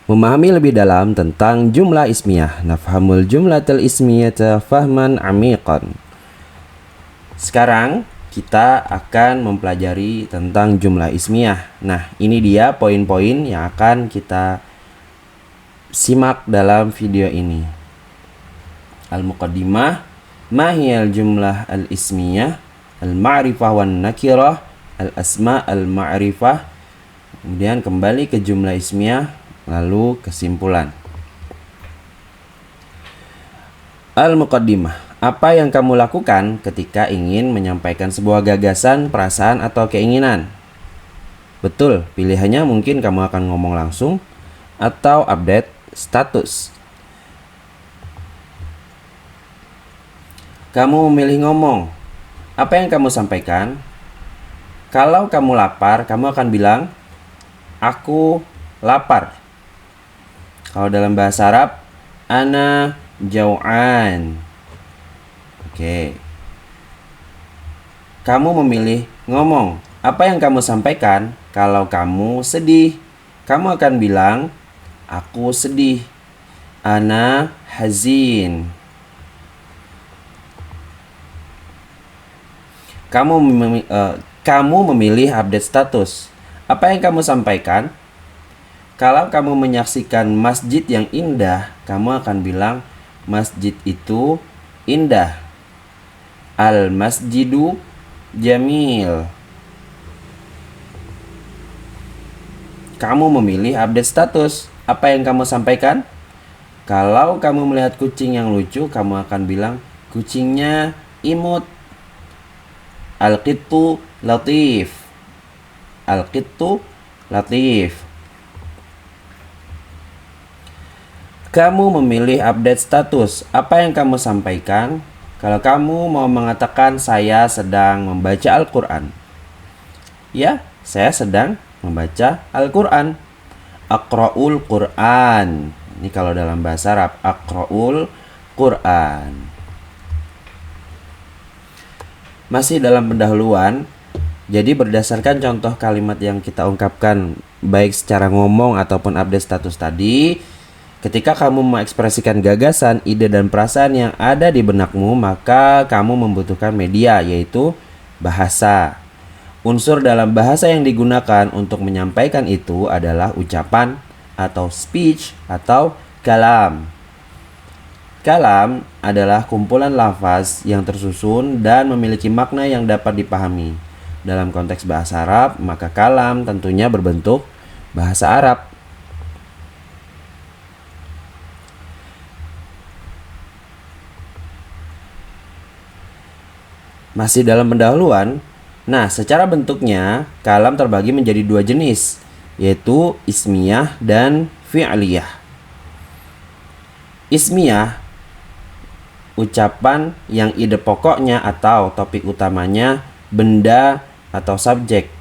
Memahami lebih dalam tentang jumlah ismiyah. Nafhamul jumlatal ismiyata fahman amiqan. Sekarang kita akan mempelajari tentang jumlah ismiyah. Nah, ini dia poin-poin yang akan kita simak dalam video ini. Al-Muqaddimah, ma hiyal jumlah al-ismiyah, al-ma'rifah wan nakirah, al-asma al-ma'rifah. Kemudian kembali ke jumlah ismiyah, lalu kesimpulan. Al-Muqaddimah. Apa yang kamu lakukan ketika ingin menyampaikan sebuah gagasan, perasaan, atau keinginan? Betul, pilihannya mungkin kamu akan ngomong langsung atau update status. Kamu memilih ngomong. Apa yang kamu sampaikan? Kalau kamu lapar, kamu akan bilang, aku lapar. Kalau dalam bahasa Arab, ana jau'an. Oke. Kamu memilih ngomong. Apa yang kamu sampaikan? Kalau kamu sedih, kamu akan bilang, aku sedih. Ana hazin. Kamu memilih update status. Apa yang kamu sampaikan? Kalau kamu menyaksikan masjid yang indah, kamu akan bilang, masjid itu indah. Al-masjidu jamil. Kamu memilih update status. Apa yang kamu sampaikan? Kalau kamu melihat kucing yang lucu, kamu akan bilang, kucingnya imut. Al-qittu latif. Al-qittu latif. Kamu memilih update status. Apa yang kamu sampaikan? Kalau kamu mau mengatakan saya sedang membaca Al-Quran. Ya, saya sedang membaca Al-Quran. Aqra'ul Quran. Ini kalau dalam bahasa Arab, Aqra'ul Quran. Masih dalam pendahuluan. Jadi berdasarkan contoh kalimat yang kita ungkapkan baik secara ngomong ataupun update status tadi, ketika kamu mengekspresikan gagasan, ide, dan perasaan yang ada di benakmu, maka kamu membutuhkan media, yaitu bahasa. Unsur dalam bahasa yang digunakan untuk menyampaikan itu adalah ucapan atau speech atau kalam. Kalam adalah kumpulan lafaz yang tersusun dan memiliki makna yang dapat dipahami. Dalam konteks bahasa Arab, maka kalam tentunya berbentuk bahasa Arab. Masih dalam pendahuluan. Nah, secara bentuknya, kalam terbagi menjadi dua jenis, yaitu ismiyah dan fi'liyah. Ismiyah, ucapan yang ide pokoknya atau topik utamanya benda atau subjek,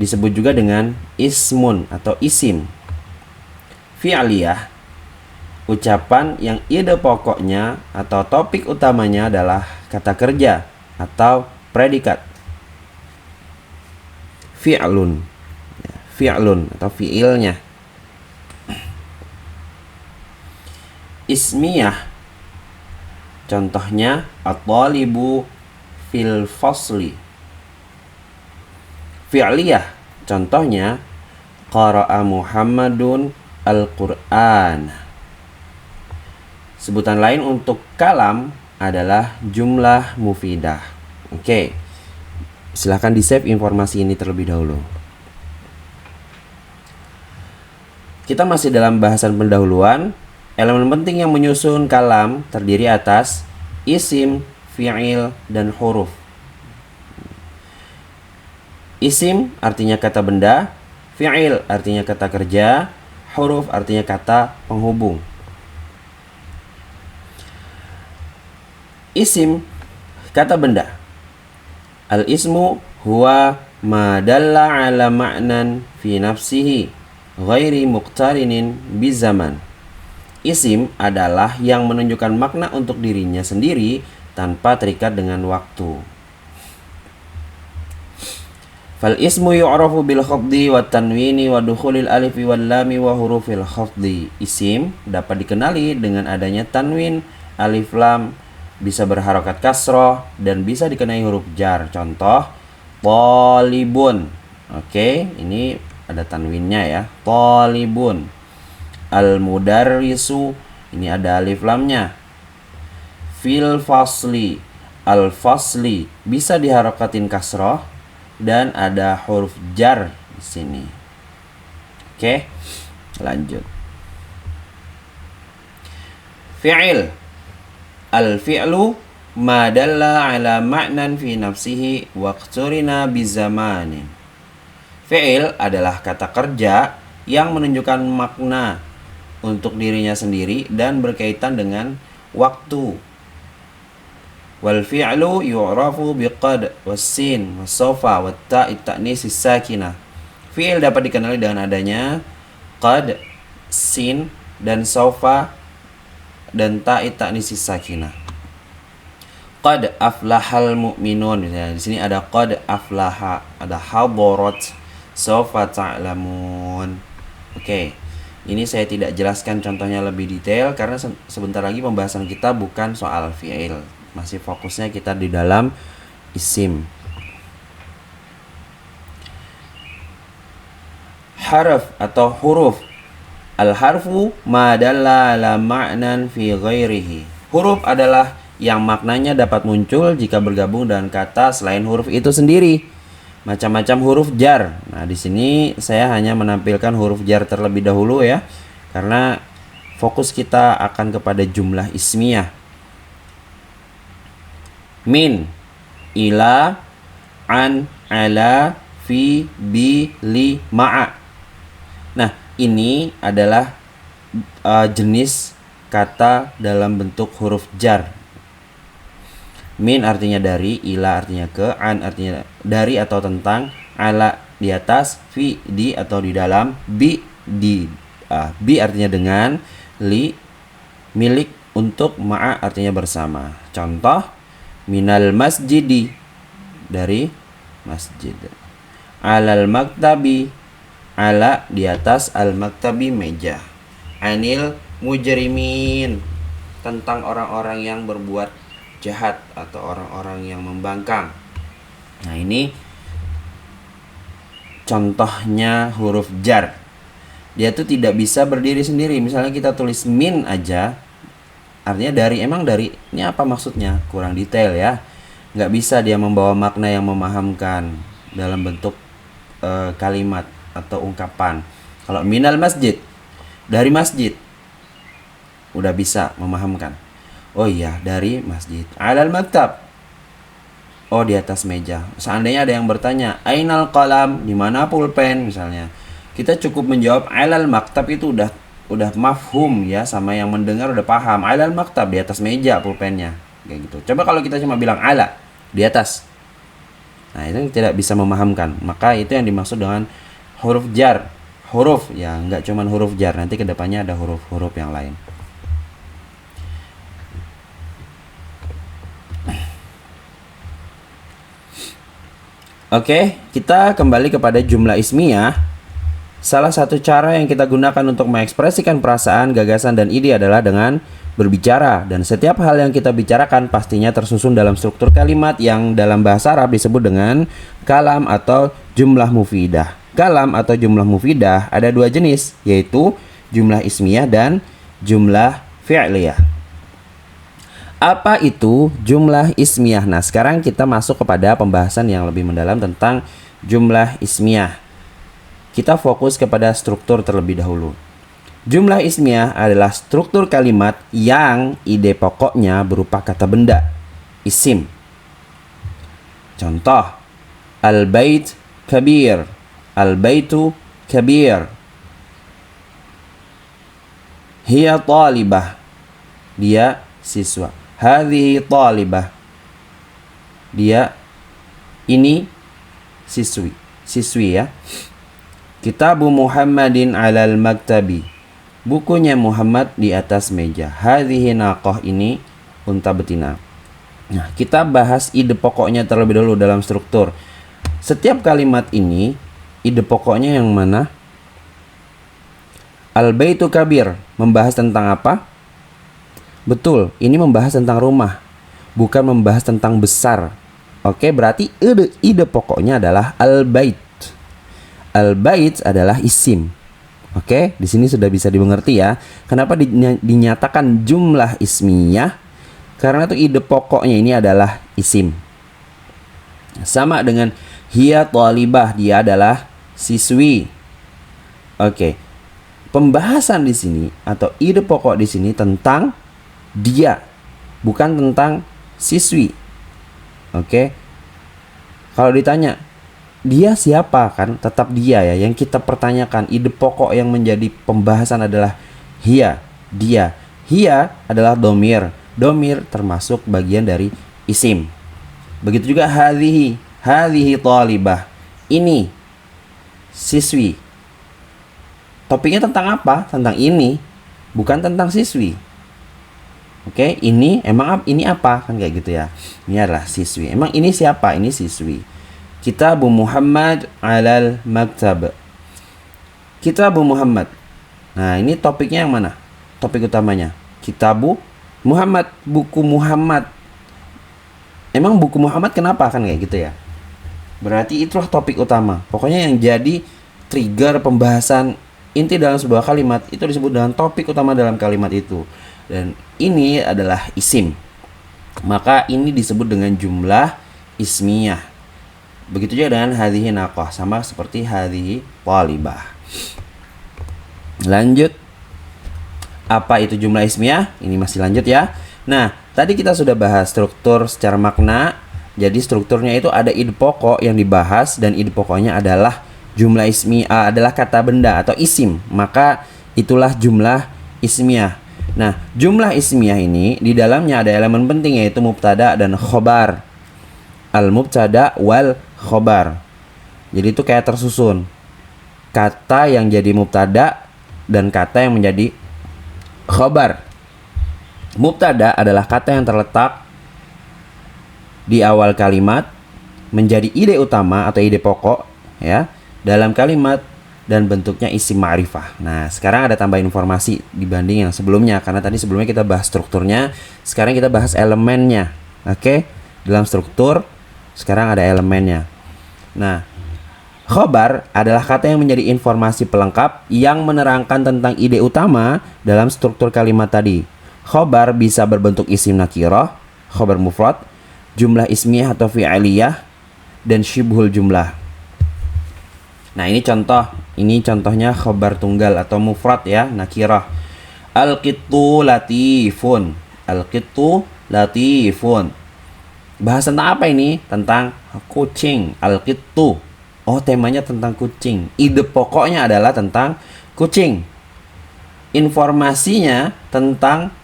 disebut juga dengan ismun atau isim. Fi'liyah, ucapan yang ide pokoknya atau topik utamanya adalah kata kerja atau predikat. Fi'lun, fi'lun atau fi'ilnya. Ismiyah, contohnya at-talibu fil fasli. Fi'liyah, contohnya qara'a Muhammadun al-Qur'an. Sebutan lain untuk kalam adalah jumlah mufidah. Oke. Silahkan di-save informasi ini terlebih dahulu. Kita masih dalam bahasan pendahuluan. Elemen penting yang menyusun kalam terdiri atas isim, fi'il, dan huruf. Isim artinya kata benda, fi'il artinya kata kerja, huruf artinya kata penghubung. Isim, kata benda. Al-ismu huwa ma dalla ala ma'nan fi nafsihi ghairi muqtarinin bizaman. Isim adalah yang menunjukkan makna untuk dirinya sendiri tanpa terikat dengan waktu. Fal ismu yu'rafu bil khafdi wa tanwini wa dukhulil alifi wal lami wa hurufil khafdi. Isim dapat dikenali dengan adanya tanwin, alif lam, bisa berharokat kasroh dan bisa dikenai huruf jar. Contoh talibun. Oke, ini ada tanwinnya ya. Talibun. Al mudarrisu, ini ada alif lamnya. Fil fasli. Al fasli bisa diharokatin kasroh dan ada huruf jar di sini. Oke, lanjut. Fi'il. Al-fi'lu ma dalla ala ma'nan fi nafsihi waqturina bizamanin. Fi'il adalah kata kerja yang menunjukkan makna untuk dirinya sendiri dan berkaitan dengan waktu. Wal fi'lu yu'rafu biqad was-sin was-sawfa wat-ta'i ta'nis as-sakinah. Fi'il dapat dikenali dengan adanya qad, sin dan sawfa dan ta'i ta'nis as-sakinah. Qad aflahal mu'minun. Ya, di sini ada qad aflaha, ada hadarat, sawfa ta'lamun. Oke. Ini saya tidak jelaskan contohnya lebih detail karena sebentar lagi pembahasan kita bukan soal fi'il. Masih fokusnya kita di dalam isim. Harf atau huruf. Al-harfu ma dalla ala ma'nan fi ghairihi. Huruf adalah yang maknanya dapat muncul jika bergabung dengan kata selain huruf itu sendiri. Macam-macam huruf jar. Nah, di sini saya hanya menampilkan huruf jar terlebih dahulu ya. Karena fokus kita akan kepada jumlah ismiyah. Min, ila, an, ala, fi, bi, li, ma'a. Nah, ini adalah jenis kata dalam bentuk huruf jar. Min artinya dari, ila artinya ke, an artinya dari atau tentang, ala di atas, fi di atau di dalam, bi di, bi artinya dengan, li milik, untuk, ma'a artinya bersama. Contoh, minal masjidi dari masjid. Alal maktabi, ala di atas, al maktabi meja. Anil mujrimin tentang orang-orang yang berbuat jahat atau orang-orang yang membangkang. Nah, ini contohnya huruf jar. Dia tuh tidak bisa berdiri sendiri. Misalnya kita tulis min aja, artinya dari, emang dari ini apa maksudnya? Kurang detail ya. Nggak bisa dia membawa makna yang memahamkan dalam bentuk kalimat atau ungkapan. Kalau minal masjid, dari masjid, udah bisa memahamkan. Oh iya, dari masjid. Alal maktab, oh di atas meja. Seandainya ada yang bertanya, ainal qalam, di mana pulpen misalnya, kita cukup menjawab alal maktab, itu udah mafhum ya, sama yang mendengar udah paham. Alal maktab, di atas meja pulpennya, kayak gitu. Coba kalau kita cuma bilang ala, di atas, nah itu tidak bisa memahamkan. Maka itu yang dimaksud dengan huruf jar. Huruf ya, nggak cuma huruf jar, nanti kedepannya ada huruf-huruf yang lain. Oke, kita kembali kepada jumlah ismiyah. Salah satu cara yang kita gunakan untuk mengekspresikan perasaan, gagasan, dan ide adalah dengan berbicara. Dan setiap hal yang kita bicarakan pastinya tersusun dalam struktur kalimat yang dalam bahasa Arab disebut dengan kalam atau jumlah mufidah. Kalam atau jumlah mufidah ada dua jenis, yaitu jumlah ismiyah dan jumlah fi'liyah. Apa itu jumlah ismiyah? Nah, sekarang kita masuk kepada pembahasan yang lebih mendalam tentang jumlah ismiyah. Kita fokus kepada struktur terlebih dahulu. Jumlah ismiyah adalah struktur kalimat yang ide pokoknya berupa kata benda, isim. Contoh, al-bait kabir, al-baitu kabir. Hiya talibah, dia siswa. Hadhihi talibah, dia ini siswi ya. Kitabu Muhammadin alal maktabi, bukunya Muhammad di atas meja. Hadhihi naqah, ini unta betina. Nah, kita bahas ide pokoknya terlebih dahulu dalam struktur. Setiap kalimat ini ide pokoknya yang mana? Al-baitu kabir membahas tentang apa? Betul, ini membahas tentang rumah, bukan membahas tentang besar. Oke, berarti ide pokoknya adalah al-bait. Al-bait adalah isim. Oke, di sini sudah bisa dimengerti ya. Kenapa dinyatakan jumlah ismiyah? Karena itu ide pokoknya ini adalah isim. Sama dengan hiya thalibah, dia adalah siswi. Oke. Pembahasan di sini atau ide pokok di sini tentang dia, bukan tentang siswi. Oke. Kalau ditanya dia siapa, kan tetap dia ya. Yang kita pertanyakan, ide pokok yang menjadi pembahasan adalah hiya, dia. Hiya adalah domir. Domir termasuk bagian dari isim. Begitu juga hadhihi thalibah. Ini siswi. Topiknya tentang apa? Tentang ini, bukan tentang siswi. Oke, ini emang ini apa? Kan kayak gitu ya. Ini adalah siswi. Emang ini siapa? Ini siswi. Kitabu Muhammad alal maktab. Kitabu Muhammad. Nah, ini topiknya yang mana? Topik utamanya Kitabu Muhammad, buku Muhammad. Emang buku Muhammad kenapa? Kan kayak gitu ya. Berarti itulah topik utama. Pokoknya yang jadi trigger pembahasan inti dalam sebuah kalimat itu disebut dengan topik utama dalam kalimat itu. Dan ini adalah isim. Maka ini disebut dengan jumlah ismiyah. Begitu juga dengan hadhihi naqah, sama seperti hadhihi thalibah. Lanjut. Apa itu jumlah ismiyah? Ini masih lanjut ya. Nah, tadi kita sudah bahas struktur secara makna. Jadi strukturnya itu ada ide pokok yang dibahas, dan ide pokoknya adalah jumlah ismiyah, adalah kata benda atau isim. Maka itulah jumlah ismiyah. Nah, jumlah ismiyah ini di dalamnya ada elemen penting, yaitu mubtada dan khobar. Al-mubtada wal khobar. Jadi itu kayak tersusun. Kata yang jadi mubtada dan kata yang menjadi khobar. Mubtada adalah kata yang terletak di awal kalimat menjadi ide utama atau ide pokok ya dalam kalimat dan bentuknya isim ma'rifah. Nah, sekarang ada tambahan informasi dibanding yang sebelumnya, karena tadi sebelumnya kita bahas strukturnya, sekarang kita bahas elemennya. Oke? Dalam struktur sekarang ada elemennya. Nah, khobar adalah kata yang menjadi informasi pelengkap yang menerangkan tentang ide utama dalam struktur kalimat tadi. Khobar bisa berbentuk isim nakirah, khobar mufrad, jumlah ismiyah atau fi'aliyah, dan syibhul jumlah. Nah, ini contohnya khobar tunggal atau mufrad ya, nakirah. Al-qittu latifun. Al-qittu latifun. Bahas tentang apa ini? Tentang kucing. Al-qittu. Oh, temanya tentang kucing. Ide pokoknya adalah tentang kucing. Informasinya tentang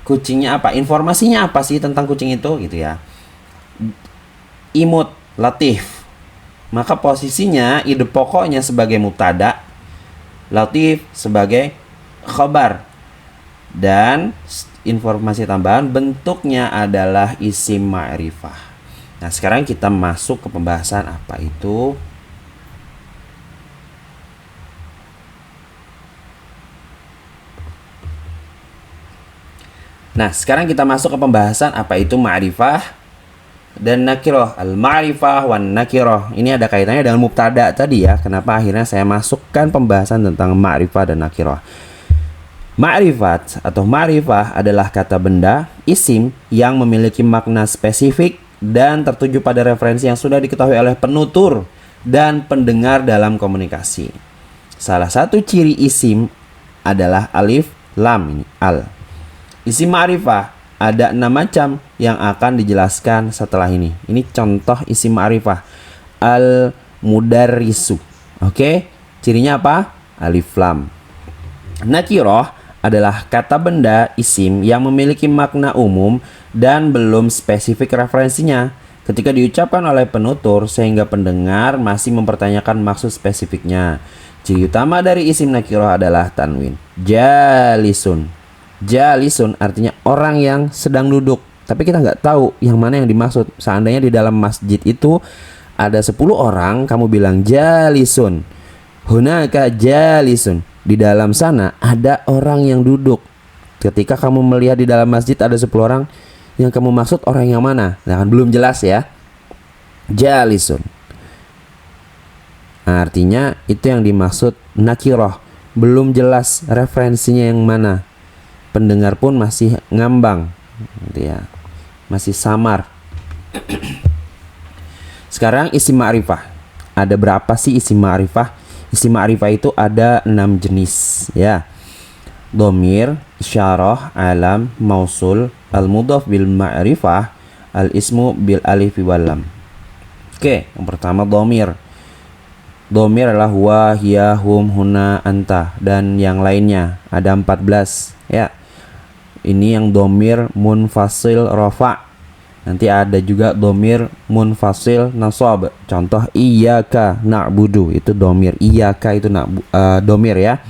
kucingnya apa? Informasinya apa sih tentang kucing itu gitu ya. Imut, latif. Maka posisinya ide pokoknya sebagai mubtada, latif sebagai khobar. Dan informasi tambahan bentuknya adalah isim ma'rifah. Nah, sekarang kita masuk ke pembahasan apa itu ma'rifah dan nakirah. Al-ma'rifah wan nakirah. Ini ada kaitannya dengan mubtada tadi ya. Kenapa akhirnya saya masukkan pembahasan tentang ma'rifah dan nakirah. Ma'rifat atau ma'rifah adalah kata benda, isim yang memiliki makna spesifik dan tertuju pada referensi yang sudah diketahui oleh penutur dan pendengar dalam komunikasi. Salah satu ciri isim adalah alif, lam, ini al. Isim ma'rifah ada 6 macam yang akan dijelaskan setelah ini. Ini contoh isim ma'rifah. Al-mudarrisu. Oke, cirinya apa? Alif lam. Nakirah adalah kata benda isim yang memiliki makna umum dan belum spesifik referensinya ketika diucapkan oleh penutur sehingga pendengar masih mempertanyakan maksud spesifiknya. Ciri utama dari isim nakirah adalah tanwin. Jalisun. Jalisun artinya orang yang sedang duduk, tapi kita nggak tahu yang mana yang dimaksud. Seandainya di dalam masjid itu ada 10 orang, kamu bilang jalisun. Hunaka jalisun. Di dalam sana ada orang yang duduk. Ketika kamu melihat di dalam masjid ada 10 orang, yang kamu maksud orang yang mana? Nah, kan belum jelas ya. Jalisun. Nah, artinya itu yang dimaksud nakiroh. Belum jelas referensinya yang mana. Pendengar pun masih ngambang, gitu ya. Masih samar. Sekarang isim ma'rifah. Ada berapa sih isim ma'rifah? Isim ma'rifah itu ada 6 jenis ya. Dhamir, isyarah, alam, mausul, al-mudhaf bil ma'rifah, al-ismu bil alif wal lam. Oke, yang pertama dhamir. Dhamir adalah huwa, hiya, hum, huna, anta dan yang lainnya. Ada 14 ya. Ini yang dhamir munfasil rafa'. Nanti ada juga dhamir munfasil nasab. Contoh iyyaka na'budu, itu dhamir. Iyyaka itu dhamir ya.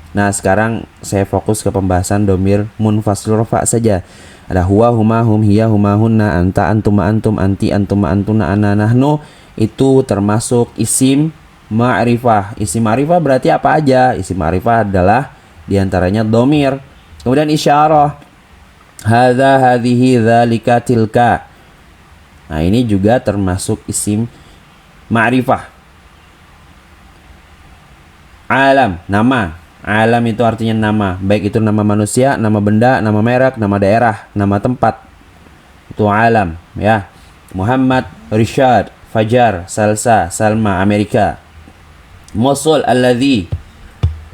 Nah, sekarang saya fokus ke pembahasan dhamir munfasil rafa' saja. Ada huwa, huma, hum, hiya, huma, hunna, anta, antum, antum, anti, antum, antuna, ana, nahnu. Itu termasuk isim ma'rifah. Isim ma'rifah berarti apa aja? Isim ma'rifah adalah diantaranya dhamir. Kemudian isyarah. Hadza, hadhihi, dzalika, tilka. Nah, ini juga termasuk isim ma'rifah. Alam, nama. Alam itu artinya nama, baik itu nama manusia, nama benda, nama merek, nama daerah, nama tempat. Itu alam, ya. Muhammad, Rishad, Fajar, Salsa, Salma, Amerika. Mausul, alladzi,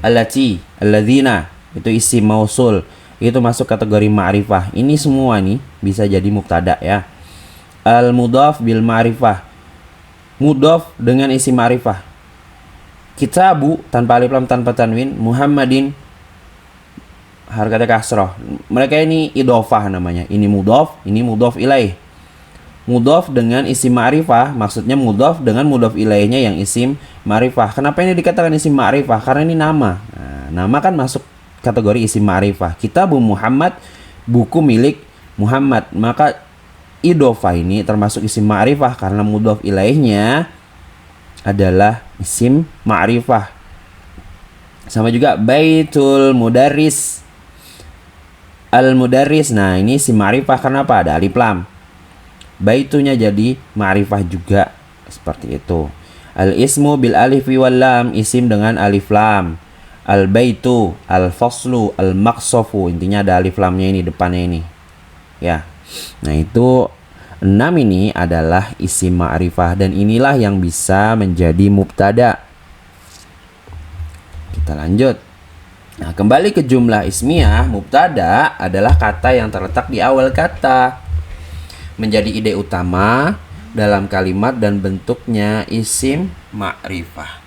allati, alladzina. Itu isim mausul. Itu masuk kategori ma'rifah. Ini semua nih bisa jadi mubtada ya. Al-mudhaf bil ma'rifah. Mudhaf dengan isim ma'rifah. Kitabu tanpa alif lam tanpa tanwin, Muhammadin harkatnya kasroh. Mereka ini idhofah namanya. Ini mudhaf, ini mudhaf ilaih. Mudhaf dengan isim ma'rifah, maksudnya mudhaf dengan mudhaf ilaihnya yang isim ma'rifah. Kenapa ini dikatakan isim ma'rifah? Karena ini nama. Nah, nama kan masuk kategori isim ma'rifah. Kitabu Muhammad, buku milik Muhammad. Maka idhofah ini termasuk isim ma'rifah karena mudhaf ilaihnya adalah isim ma'rifah. Sama juga baitul mudarris, al-mudarris. Nah, ini isim ma'rifah karena apa? Ada alif lam. Baitunya jadi ma'rifah juga, seperti itu. Al-ismu bil alif wal lam, isim dengan alif lam. Al-baitu, al-faslu, al-maqsafu, intinya ada alif lamnya ini depannya ini. Ya. Nah, itu 6 ini adalah isim ma'rifah dan inilah yang bisa menjadi mubtada. Kita lanjut. Nah, kembali ke jumlah ismiyah, mubtada adalah kata yang terletak di awal kata. Menjadi ide utama dalam kalimat dan bentuknya isim ma'rifah.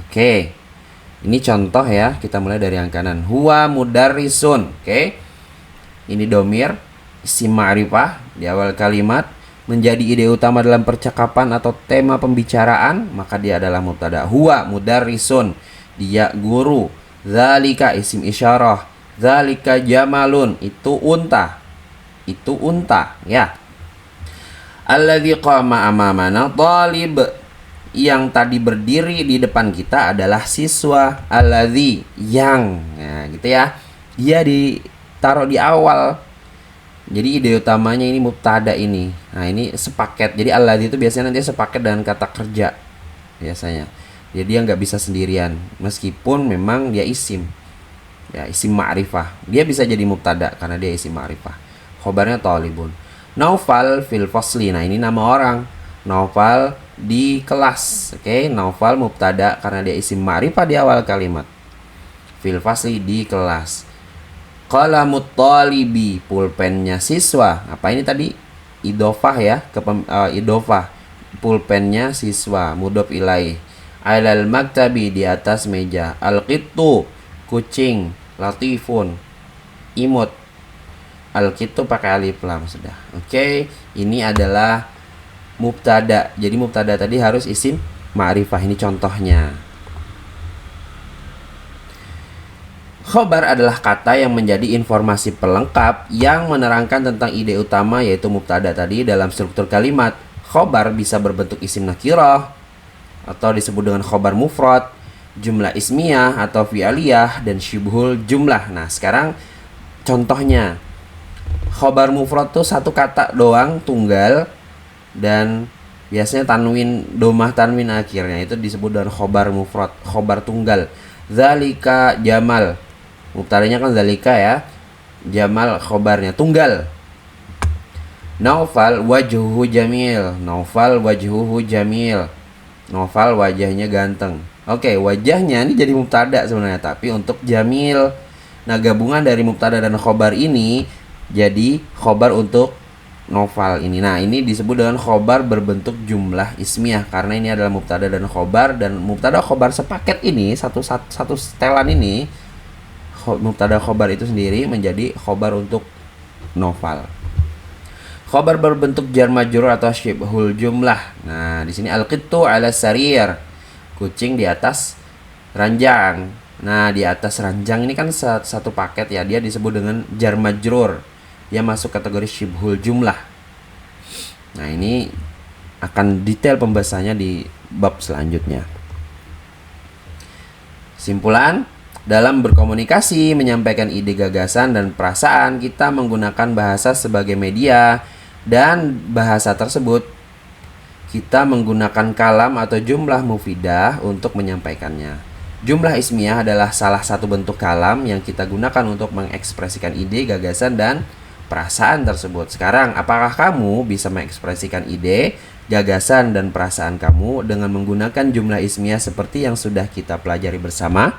Oke. Ini contoh ya, kita mulai dari yang kanan. Huwa mudarrisun. Oke. Ini domir, isim ma'rifah di awal kalimat. Menjadi ide utama dalam percakapan atau tema pembicaraan, maka dia adalah mubtada. Huwa mudarrisun, dia guru. Dzalika isim isyarah. Dzalika jamalun, itu unta. Itu unta, ya. Alladzi qama amamana talib, yang tadi berdiri di depan kita adalah siswa. Alladzi, yang, nah gitu ya, dia ditaruh di awal. Jadi ide utamanya ini mubtada ini. Nah, ini sepaket. Jadi alladzi itu biasanya nanti sepaket dengan kata kerja biasanya. Jadi dia nggak bisa sendirian, meskipun memang dia isim, ya, isim ma'rifah. Dia bisa jadi mubtada karena dia isim ma'rifah. Khobarnya talibun. Naufal fil fasli, nah ini nama orang. Naufal di kelas. Oke, Naufal mubtada karena dia isim ma'rifah di awal kalimat. Fil fasli di kelas. Qalamut talibi, pulpennya siswa. Apa ini tadi? Idhofah ya, idhofah. Pulpennya siswa, mudhof ilaih. Alal maktabi, di atas meja. Al-qittu, kucing. Latifun, imut. Al-qittu pakai alif lam sudah. Oke, ini adalah mubtada. Jadi mubtada tadi harus isim ma'rifah. Ini contohnya. Khobar adalah kata yang menjadi informasi pelengkap yang menerangkan tentang ide utama, yaitu mubtada tadi dalam struktur kalimat. Khobar bisa berbentuk isim nakirah atau disebut dengan khobar mufrad, jumlah ismiyah atau fi'aliyah, dan syibhul jumlah. Nah, sekarang contohnya. Khobar mufrad tuh satu kata doang, tunggal, dan biasanya tanwin, domah tanwin akhirnya, itu disebut dengan khobar mufrad, khobar tunggal. Zalika Jamal, mubtadanya kan zalika ya, Jamal khobarnya tunggal. Naufal wajhuhu jamil, Naufal wajhuhu jamil, Naufal wajahnya ganteng. Oke, wajahnya ini jadi mubtada sebenarnya, tapi untuk jamil. Nah, gabungan dari mubtada dan khobar ini jadi khobar untuk Naufal ini. Nah, ini disebut dengan khobar berbentuk jumlah ismiyah karena ini adalah mubtada dan khobar, dan mubtada khobar sepaket ini, satu setelan ini, mubtada khobar itu sendiri menjadi khobar untuk Naufal. Khobar berbentuk jar majrur atau syibhul jumlah. Nah, di sini al-qittu 'ala sarir. Kucing di atas ranjang. Nah, di atas ranjang ini kan satu paket ya, dia disebut dengan jar majrur. Dia masuk kategori syibhul jumlah. Nah, ini akan detail pembahasannya di bab selanjutnya. Simpulan, dalam berkomunikasi, menyampaikan ide, gagasan, dan perasaan, kita menggunakan bahasa sebagai media, dan bahasa tersebut kita menggunakan kalam atau jumlah mufidah untuk menyampaikannya. Jumlah ismiyah adalah salah satu bentuk kalam yang kita gunakan untuk mengekspresikan ide, gagasan, dan perasaan tersebut. Sekarang, apakah kamu bisa mengekspresikan ide, gagasan, dan perasaan kamu dengan menggunakan jumlah ismiyah seperti yang sudah kita pelajari bersama?